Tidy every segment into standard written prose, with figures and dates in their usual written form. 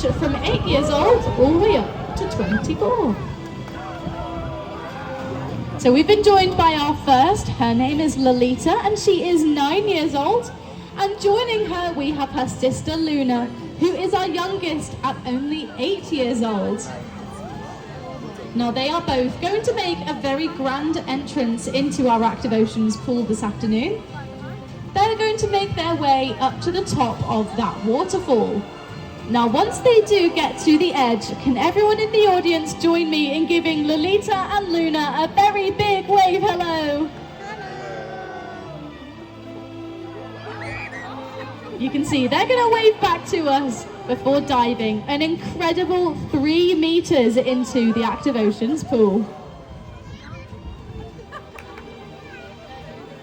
range from 8 years old all the way up to 24. So we've been joined by our first. Her name is Lolita and she is 9 years old. And joining her we have her sister Luna, who is our youngest at only 8 years old. Now they are both going to make a very grand entrance into our Active Oceans pool this afternoon. They're going to make their way up to the top of that waterfall. Now once they do get to the edge, can everyone in the audience join me in giving Lolita and Luna a very big wave hello? You can see they're going to wave back to us before diving an incredible 3 meters into the Active Oceans pool.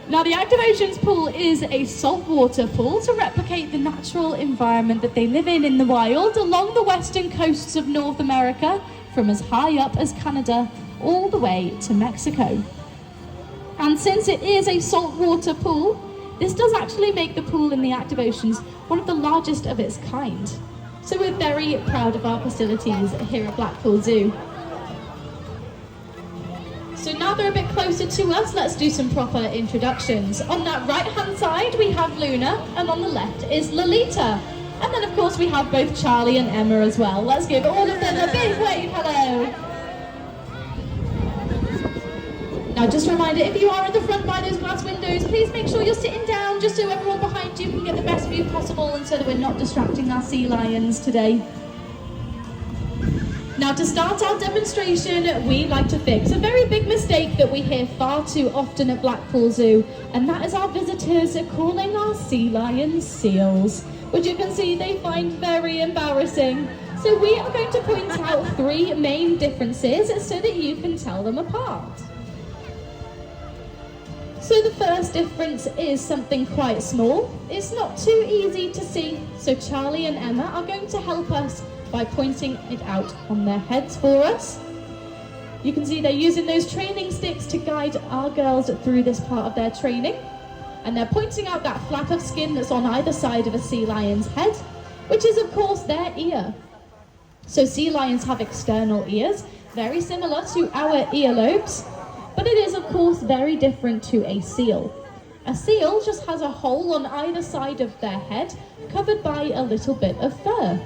Now the Active Oceans pool is a saltwater pool to replicate the natural environment that they live in the wild along the western coasts of North America, from as high up as Canada all the way to Mexico. And since it is a saltwater pool, this does actually make the pool in the Active Oceans one of the largest of its kind. So we're very proud of our facilities here at Blackpool Zoo. So now they're a bit closer to us, let's do some proper introductions. On that right hand side we have Luna, and on the left is Lolita. And then of course we have both Charlie and Emma as well. Let's give all of them a big wave hello. Now just a reminder, if you are at the front by those glass windows, please make sure you're sitting down just so everyone behind you can get the best view possible and so that we're not distracting our sea lions today. Now to start our demonstration, we like to fix a very big mistake that we hear far too often at Blackpool Zoo, and that is our visitors calling our sea lions seals, which you can see they find very embarrassing. So we are going to point out 3 main differences so that you can tell them apart. So the first difference is something quite small. It's not too easy to see, so Charlie and Emma are going to help us by pointing it out on their heads for us. You can see they're using those training sticks to guide our girls through this part of their training. And they're pointing out that flap of skin that's on either side of a sea lion's head, which is of course their ear. So sea lions have external ears, very similar to our earlobes, but it is of course very different to a seal. A seal just has a hole on either side of their head, covered by a little bit of fur.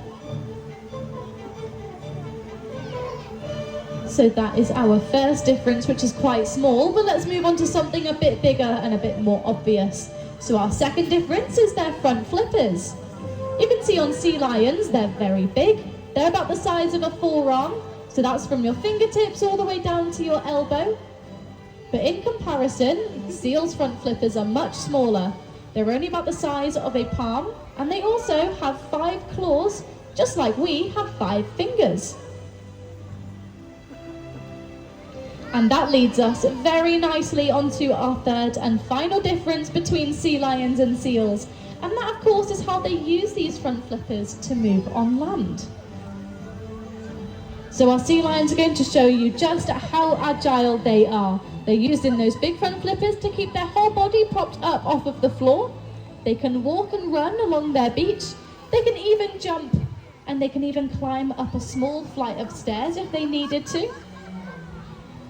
So that is our first difference, which is quite small, but let's move on to something a bit bigger and a bit more obvious. So our second difference is their front flippers. You can see on sea lions, they're very big. They're about the size of a forearm, so that's from your fingertips all the way down to your elbow. But in comparison, seals' front flippers are much smaller. They're only about the size of a palm, and they also have 5 claws, just like we have 5 fingers. And that leads us very nicely onto our third and final difference between sea lions and seals. And that of course is how they use these front flippers to move on land. So our sea lions are going to show you just how agile they are. They're using those big front flippers to keep their whole body propped up off of the floor. They can walk and run along their beach. They can even jump, and they can even climb up a small flight of stairs if they needed to.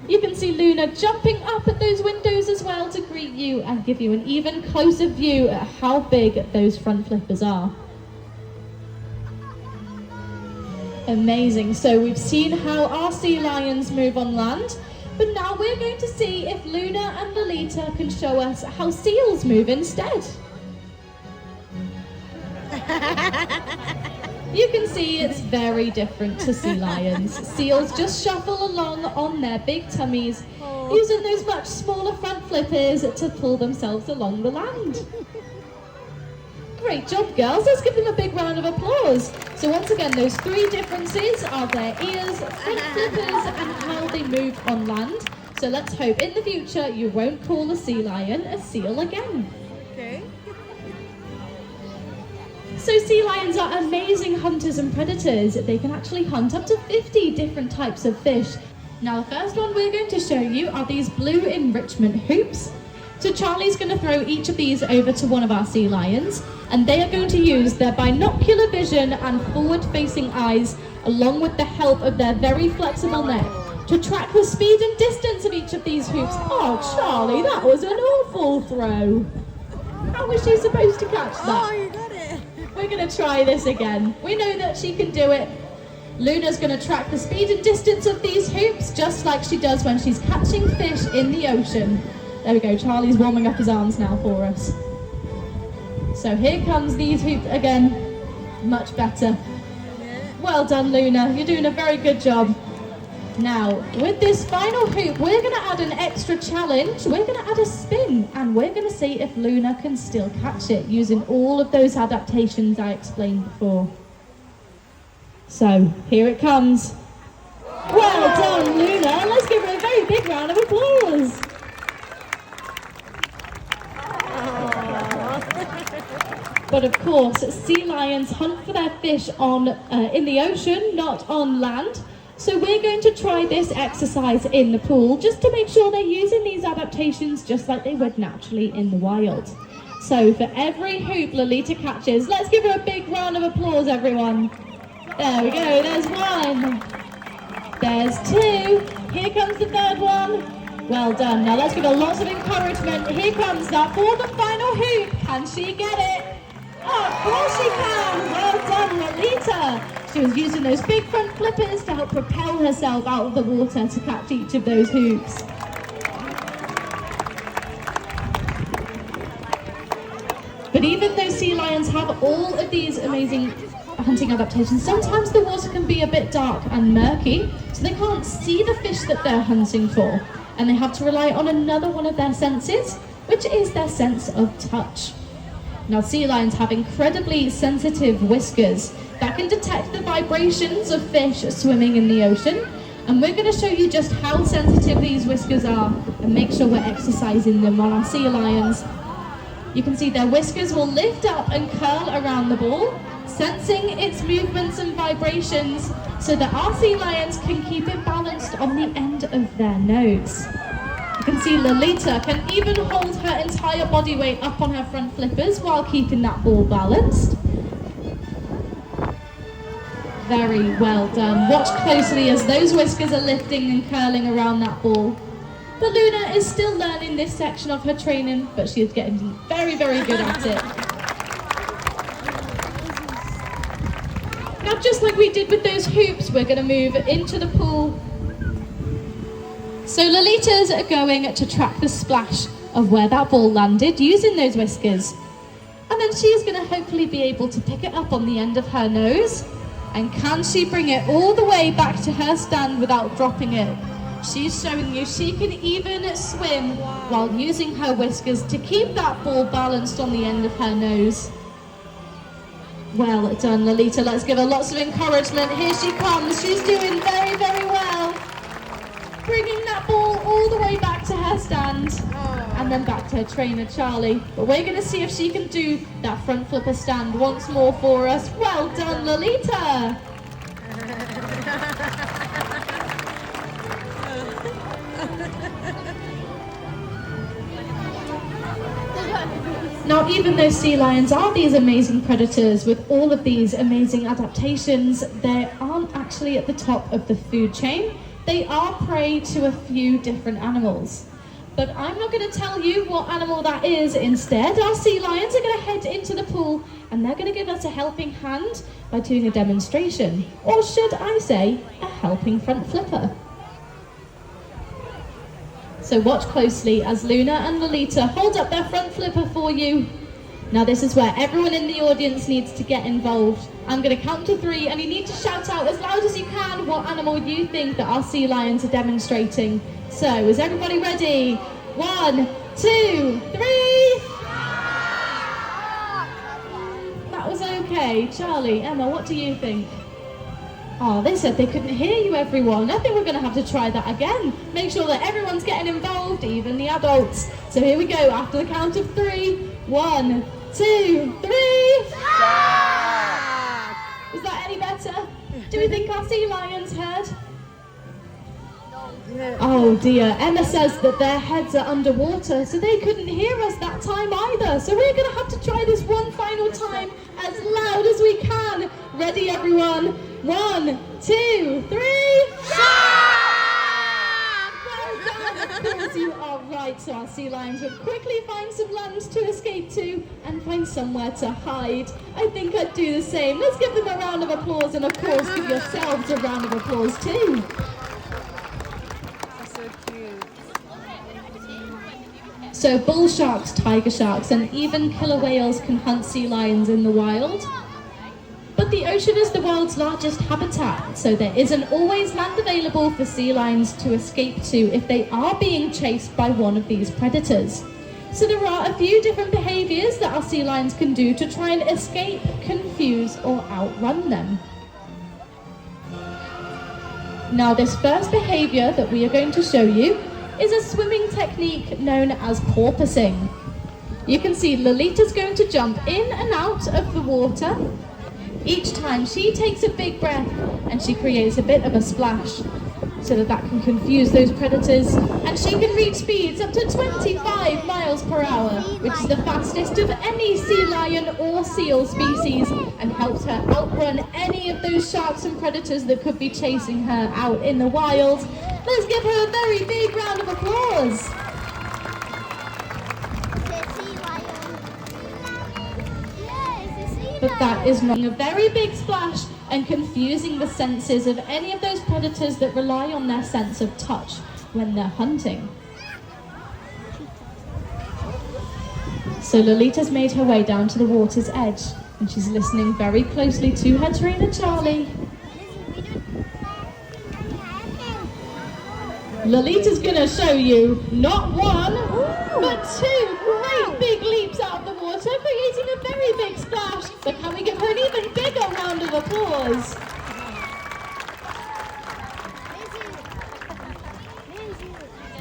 You can see Luna jumping up at those windows as well to greet you and give you an even closer view at how big those front flippers are. Amazing. So we've seen how our sea lions move on land, but now we're going to see if Luna and Lolita can show us how seals move instead. You can see it's very different to sea lions. Seals just shuffle along on their big tummies, using those much smaller front flippers to pull themselves along the land. Great job, girls. Let's give them a big round of applause. So once again, those 3 differences are their ears, front flippers, and how they move on land. So let's hope in the future you won't call a sea lion a seal again. Okay. So sea lions are amazing hunters and predators. They can actually hunt up to 50 different types of fish. Now the first one we're going to show you are these blue enrichment hoops. So Charlie's going to throw each of these over to one of our sea lions, and they are going to use their binocular vision and forward-facing eyes, along with the help of their very flexible neck, to track the speed and distance of each of these hoops. Oh, Charlie, that was an awful throw. How was she supposed to catch that? Oh, you got it. We're going to try this again. We know that she can do it. Luna's going to track the speed and distance of these hoops, just like she does when she's catching fish in the ocean. There we go, Charlie's warming up his arms now for us. So here comes these hoops again. Much better. Well done, Luna. You're doing a very good job. Now, with this final hoop, we're going to add an extra challenge. We're going to add a spin, and we're going to see if Luna can still catch it using all of those adaptations I explained before. So, here it comes. Well done, Luna. Let's give her a very big round of applause. But of course, sea lions hunt for their fish in the ocean, not on land. So we're going to try this exercise in the pool just to make sure they're using these adaptations just like they would naturally in the wild. So for every hoop Lolita catches, let's give her a big round of applause, everyone. There we go, there's one. There's two. Here comes the third one. Well done. Now let's give her lots of encouragement. Here comes that for the final hoop. Can she get it? Oh, of course she can. Well done, Lolita. She was using those big front flippers to help propel herself out of the water to catch each of those hoops. But even though sea lions have all of these amazing hunting adaptations, sometimes the water can be a bit dark and murky, so they can't see the fish that they're hunting for, and they have to rely on another one of their senses, which is their sense of touch. Now, sea lions have incredibly sensitive whiskers that can detect the vibrations of fish swimming in the ocean, and we're going to show you just how sensitive these whiskers are and make sure we're exercising them on our sea lions. You can see their whiskers will lift up and curl around the ball, sensing its movements and vibrations so that our sea lions can keep it balanced on the end of their nose. You can see Lolita can even hold her entire body weight up on her front flippers while keeping that ball balanced. Very well done. Watch closely as those whiskers are lifting and curling around that ball. But Luna is still learning this section of her training, but she is getting very, very good at it. Now, just like we did with those hoops, we're going to move into the pool. So Lolita's going to track the splash of where that ball landed using those whiskers. And then she's going to hopefully be able to pick it up on the end of her nose. And can she bring it all the way back to her stand without dropping it? She's showing you she can even swim while using her whiskers to keep that ball balanced on the end of her nose. Well done, Lolita. Let's give her lots of encouragement. Here she comes. She's doing very, very well. Bringing that ball all the way back to her stand and then back to her trainer, Charlie. But we're going to see if she can do that front flipper stand once more for us. Well done, Lolita. Now, even though sea lions are these amazing predators with all of these amazing adaptations, they aren't actually at the top of the food chain. They are prey to a few different animals. But I'm not going to tell you what animal that is. Instead, our sea lions are going to head into the pool and they're going to give us a helping hand by doing a demonstration. Or should I say, a helping front flipper. So watch closely as Luna and Lolita hold up their front flipper for you. Now this is where everyone in the audience needs to get involved. I'm going to count to 3 and you need to shout out as loud as you can what animal you think that our sea lions are demonstrating. So is everybody ready? 1, 2, 3. That was okay. Charlie, Emma, what do you think? Oh, they said they couldn't hear you, everyone. I think we're going to have to try that again. Make sure that everyone's getting involved, even the adults. So here we go, after the count of 3. 1, 2, 3. Was that any better? Do we think our sea lions heard? No. Oh dear, Emma says that their heads are underwater, so they couldn't hear us that time either. So we're going to have to try this one final time as loud as we can. Ready, everyone? 1, 2, 3. Of course you are right, so our sea lions would quickly find some land to escape to and find somewhere to hide. I think I'd do the same. Let's give them a round of applause, and of course give yourselves a round of applause too. So cute. So bull sharks, tiger sharks, and even killer whales can hunt sea lions in the wild. But the ocean is the world's largest habitat, so there isn't always land available for sea lions to escape to if they are being chased by one of these predators. So there are a few different behaviours that our sea lions can do to try and escape, confuse, or outrun them. Now, this first behaviour that we are going to show you is a swimming technique known as porpoising. You can see Lolita's going to jump in and out of the water. Each time she takes a big breath and she creates a bit of a splash so that can confuse those predators, and she can reach speeds up to 25 miles per hour, which is the fastest of any sea lion or seal species, and helps her outrun any of those sharks and predators that could be chasing her out in the wild. Let's give her a very big round of applause. But that is not a very big splash and confusing the senses of any of those predators that rely on their sense of touch when they're hunting. So Lolita's made her way down to the water's edge, and she's listening very closely to her trainer Charlie. Lolita's gonna show you not one, but two great big leaps out of the water, creating a very big splash. So can we give her an even bigger round of applause?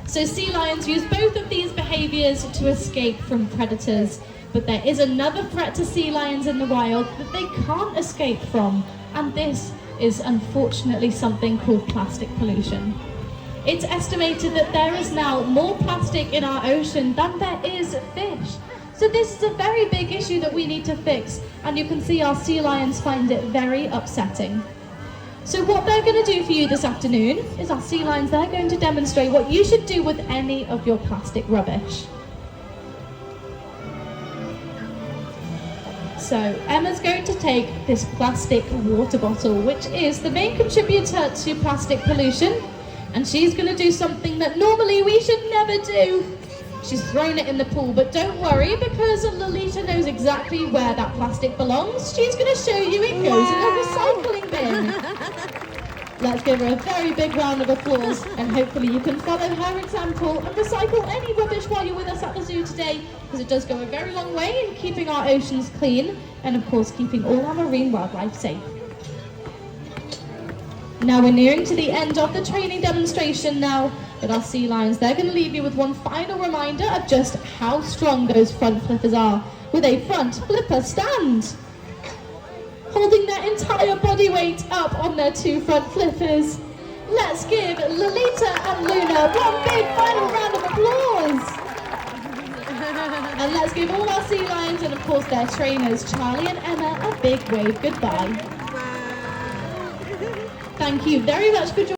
So sea lions use both of these behaviours to escape from predators, but there is another threat to sea lions in the wild that they can't escape from, and this is unfortunately something called plastic pollution. It's estimated that there is now more plastic in our ocean than there is fish. So this is a very big issue that we need to fix, and you can see our sea lions find it very upsetting. So what they're going to do for you this afternoon is our sea lions, they're going to demonstrate what you should do with any of your plastic rubbish. So Emma's going to take this plastic water bottle, which is the main contributor to plastic pollution, and she's going to do something that normally we should never do. She's thrown it in the pool, but don't worry, because Lolita knows exactly where that plastic belongs. She's going to show you it goes in a recycling bin. Let's give her a very big round of applause, and hopefully you can follow her example and recycle any rubbish while you're with us at the zoo today, because it does go a very long way in keeping our oceans clean and of course keeping all our marine wildlife safe. Now we're nearing to the end of the training demonstration now, but our sea lions, they're going to leave you with one final reminder of just how strong those front flippers are, with a front flipper stand. Holding their entire body weight up on their two front flippers. Let's give Lolita and Luna one big final round of applause. And let's give all our sea lions and of course their trainers, Charlie and Emma, a big wave goodbye. Thank you very much for joining.